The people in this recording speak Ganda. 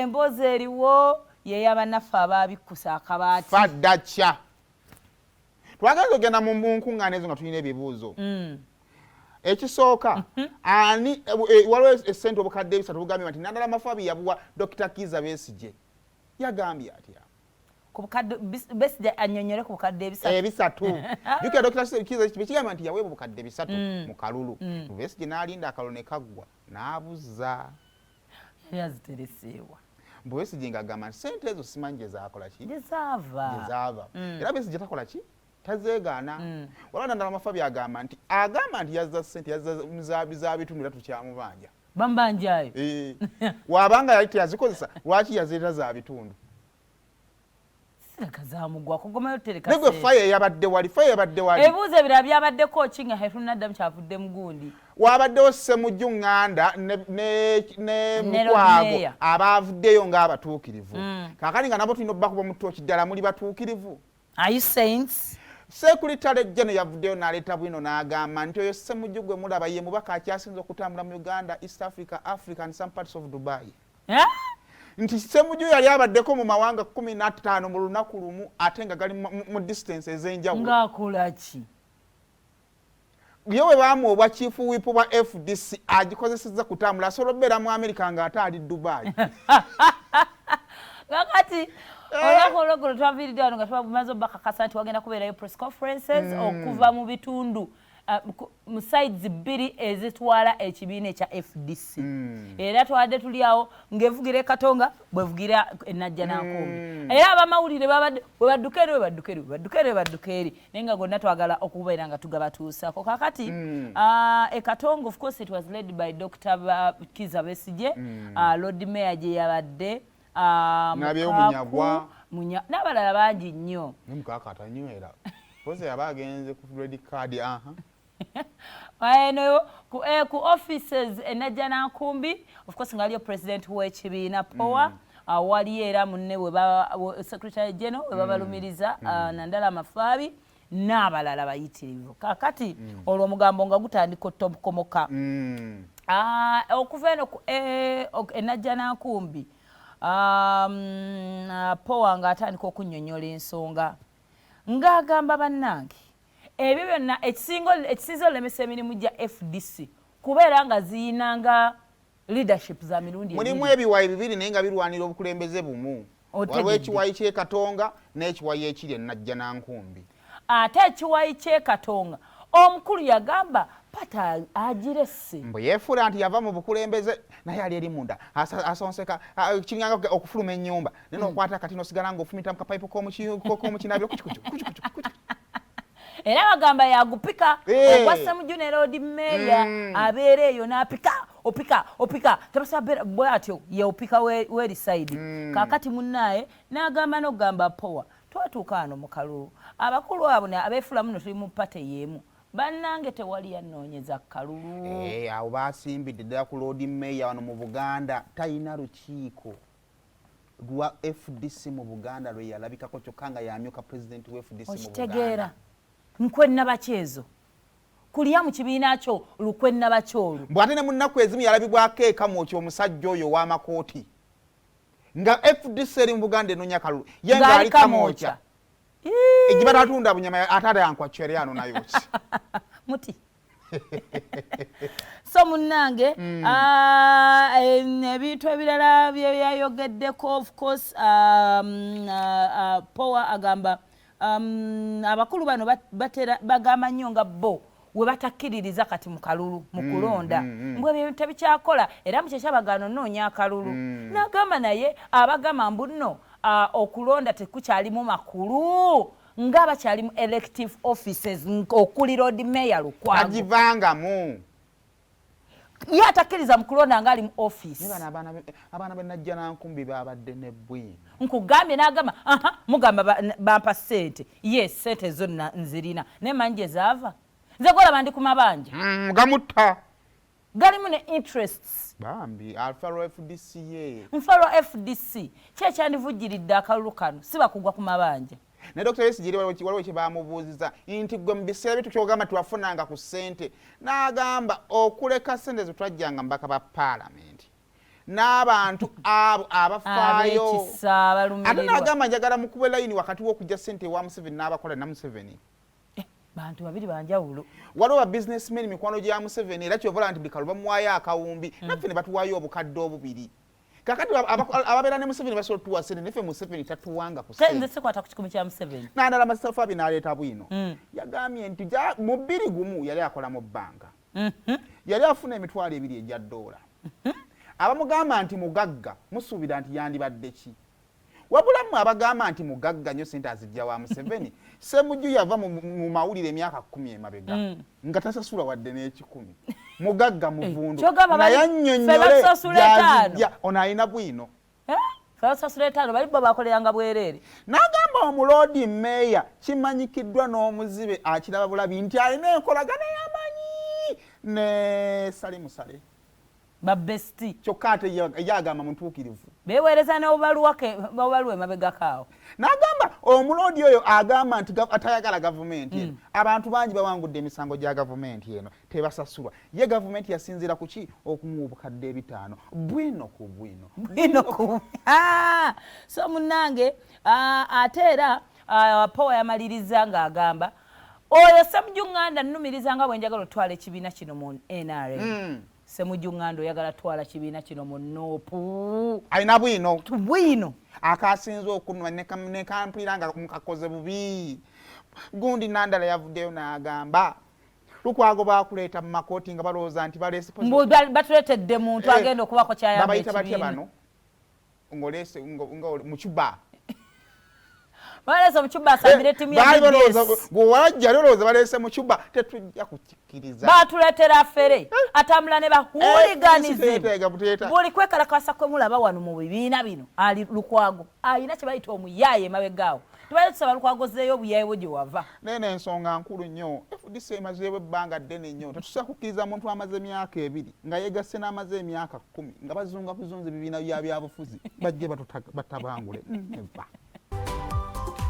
Emboozi eriwo yeyabannaffe abaabikkusa akabaati. Faddacha. Twagala ogenda mu nkungaana ezo nga tulina ebibuuzo. Ekisooka ani waliwo essente obukadde ebisatu bugambye nti Nandala Mafabi yabuwa Dr. Kizza Besigye. Yagambye atya? Ku bukadde Besigye annyonnyole ku bukadde ebisatu. Ebisatu. Dukira Dr. Kizza Besigye nti yaweebwa obukadde bisatu mu kalulu. Besigye n'alinda akalulu ne kaggwa n'abuza. Yazitereseewa. Besigye ng'agamba nti ssente ezo simanyi gye zaakola ki? Gye zaava. Era Besigye takola ki? Tazeegaana. Waliwo Nandala Mafabi agamba nti yazza ssente yazza bitundu era tukyamubanja. Bambanjayo. Wabanga yali teyazikozesa lwaki yazeeta za bitundu? Kazamugwa kugomayo tereka. Negwe fire yabadde wali. Ebuuzo ebirala byabaddeko kinga hetunaddamu kyavudde mugundi. Wabaddewo Ssemujju Nganda ne Mukwago abaavuddeyo ng'abatuukirivu. Kaakati nga nabo tulina obbakuba omutooki ddala muli batuukirivu. Are you saints? Secretary General yavuddeyo n'aleeta bwino n'agamba nti oyo Ssemujju gwe mulaba ye mubaka akyasinze okutambula mu Uganda, East Africa, Africa and some parts of Dubai. Nti Ssemujju yali abaddeko mu mawanga 15 mu lunaku lumu ate nga gali mu distance ez'enjawulo. Ng'akola ki? Yewe baamu obwa chief whip wa FDC agikozesezza kutambula asobola okubeera mu America ng'ate ali Dubai. Kakati olwakologo twaviiridde wano nga tumaze obbakakasa nti wagenda kubeerayo press conferences okuva mu bitundu mu sides bbiri ezitwala ekibiina ekya FDC. Era twadde tuli awo ng'evugira Katonga bwevugira Najja Nankumbi. Era abamawulire babadde webadduka eri naye nga gonna twagala okubeera nga tugabatuusako. Kakati Katonga, of course it was led by Dr. Kizza Besigye, Lord Mayor gye yabadde n'abalala bangi nnyo. Mukaka atanywera. Pose yaba agenze ku credit card ku offices Najja Nankumbi, of course ngaliyo president w'ekibiina Power, wali era munne secretary general we babalumiriza Nandala Mafabi n'abalala bayitirivu. Kakati olwo omugambo nga gutandika otokomoka. Okuva eno Najja Nankumbi Power ng'atandika okunnyonnyola ensonga ng'agamba bannange ebyo byonna ekisinza olemesa emirimu gya FDC kubeera nga ziyinanga leadership za mirundi mulimu ebiwayi bibiri naye nga birwanira obukulembeze bumu. Waliwo ekiwayi ky'e Katonga n'ekiwayi ekiri Najja Nankumbi. Ate ekiwayi ky'e Katonga omukulu yagamba pata agiresse mbu yeefuula nti yava mu bukulembeze naye ali eri munda asonseka kiringanga okufuluma ennyumba naye n'okwata kati n'osigala ng'ofumita mu kapayipu k'omukinabiro era bagamba yagupika ogwa Ssemujju ne Lord Mayor abeera eyo n'apika opika tabasaba bw'atyo yeopika w'eri side. Kaakati munnaye n'agamba n'okugamba Power twatuuka wano mu kalulu abakulu abo abeefula muno tuli mu pate y'emu bannange tewali yannoonyeza kalulu. Awo baasimbidde ddala ku Lord Mayor wano mu Buganda talina lukiiko lwa FDC mu Buganda lwe yalabikako kyokka nga yamyuka president wa FDC mu Buganda. Okitegeera nkwenna bakyezo kulya mu kibiina kyo lukwenna bakyolu bw'ate ne mu nnaku ezimu yalabibwako ekamwokyo omusajja oyo w'amakooti nga FDC eri mu Buganda enoonya kalulu ye ng'ali kamwokya egiba tatunda bunyama ate yankwa kyeriano nayo ki muti so munnange ebintu ebirala byeyayogeddeko, of course Power agamba abakulu bano bagamba nnyo nga bo we batakkiririza kati mu kalulu mu kulonda mbwe ebyo tebikyakola era mu kyekyabagaano nnoonya akalulu n'agamba naye abagamba mbu nno okulonda tekukyalimu makulu nga bakyalimu elective offices okuli Lord Mayor Lukwago agivangamu ye atakkiriza mu kulonda nga ali mu office. Abaana be Najja Nankumbi babadde ne bwino nkugambye n'agamba mugamba bampa ssente yes ssente zonna nzirina naye manyi gye zaava nze golaba ndi ku mabanja gamutta galimu ne interests bambi alfaro FDC ye nfaro FDC kyekyandivujjiridde akalulu kano si bakugwa ku mabanja. Ne Dr. Besigye waliwo kye bamubuuziza nti gwe mu biseera bitu kyogamba twafunanga ku ssente n'agamba okuleka ssente ze twajjanga mbaka ba paalamenti n'abantu abo abafaayo ate n'agamba njagala mukube layini wakati w'okujja ssente wa Museveni n'abakola na Museveni bantu babiri banjawulo waliwo ba businessmen mikwano gya Museveni era kyovola nti buli kalu bamuwaayo akawumbi naffe ne batuwaayo obukadde obubiri kakati ababeera ne Museveni basobola tuwa ssente naffe Museveni tatuwanga ku ssente nze sikwata ku kikumi kya Museveni n'andala masafu abi n'aleeta bwino yagambye nti mu 2 yali akola mu bbanka yali afuna emitwalo 2 egya dola abamugamba nti mugagga musuubira nti yandibadde ki wabulamu abagamba nti mugagga nnyo ssente azijja wa Museveni Ssemujju yava mu mawulire emyaka 10 emabega nga tasasula wadde n'ekikumi mugagga muvundu naye annyonnyole gyazijja ono alina bwino fasasula 5 bali bo bakoleranga bwereere n'agamba omuloodi mmeeya kimanyikiddwa n'omuzibe akiraba bulabi nti alina enkolagana y'amanyi ne Salimusale babesti kyokka ate yagamba mutuukirivu beweereza n'obaluwa emabega kaawo n'agamba omuloodi oyo agamba nti atayagala gavumenti eno abantu bangi bawangudde emisango gya gavumenti eno tebasasulwa ye gavumenti yasinziira ku ki okumuwa obukadde 5 bwino ku bwino so munnange ate era Power yamaliriza ng'agamba oyo Ssemujju Nganda nnumiriza nga bwe njagala otwala ekibiina kino mu NRM Ssemujju Nganda oyagala twala kibiina kino mu NOPU alina bwino bwino akasinza okunuma ne kampulira nga mukakoze bubi gundi Nandala yavuddeyo n'agamba Lukwago bakuleeta mu makooti nga balowooza nti batuleetedde muntu agenda okubako kyayamba babayita batya bano ng'oleese mucuba balesa mucuba asambire timu ya FDC gwewajja lolowooza balese mucuba tetujja kukikkiriza batuleetera fere atambula ne bahuliganizimu buli kwekalakasa kwe mulaba wano mu bibiina bino ali Lukwago alina kye bayita omuyaaye emabegaawo tubaye tusaba Lukwago zeeyo obuyaaye bwe gye wava nene ensonga nkulu nnyo FDC emazeewo ebbanga ddene nnyo tetusobola kukkiriza muntu amaze emyaka 2 nga yegasse n'amaze emyaka 10 nga bazunga kuzunza ebibiina bya byabufuzi bajje batabangule